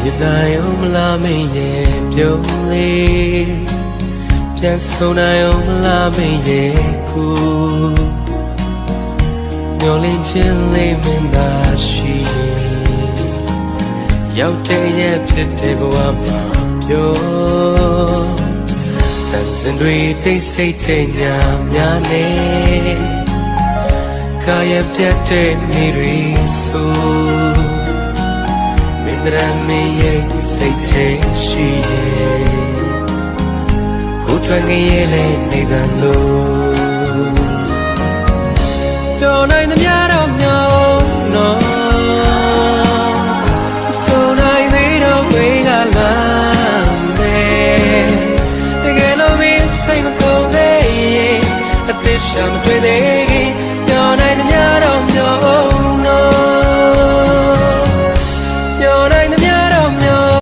မြင်နိုင်အောင်မလားမင်းရဲ့ပြုံးလေးပြန်ဆုံနိုင်အောင်မလားမင်းရဲ့ကိုမျောလင်းခြင်းလေးမင်းသာရှိရင်ရောက်တဲ့ရဲ့ဖြစ်တဲ့ဘဝမှာပြောတန်စင်တွေတိတ်ဆိတ်တဲ့ညများနဲ့ကာယပြတ်တဲ့နေ့တွေဆိုရမေရဲ့စိတ်ထဲရှိရဲ့ကိုထွန်းငယ်လေးနေကလို့ပြောနိုင်သမျှတော့မြောင်းနော်ဆိုနိုင်သေးတော့ဝေးကလာမယ်တကယ်လို့မင်းစိတ်မကုန်သေးရင်အသက်ရှောင်တွေ့သေး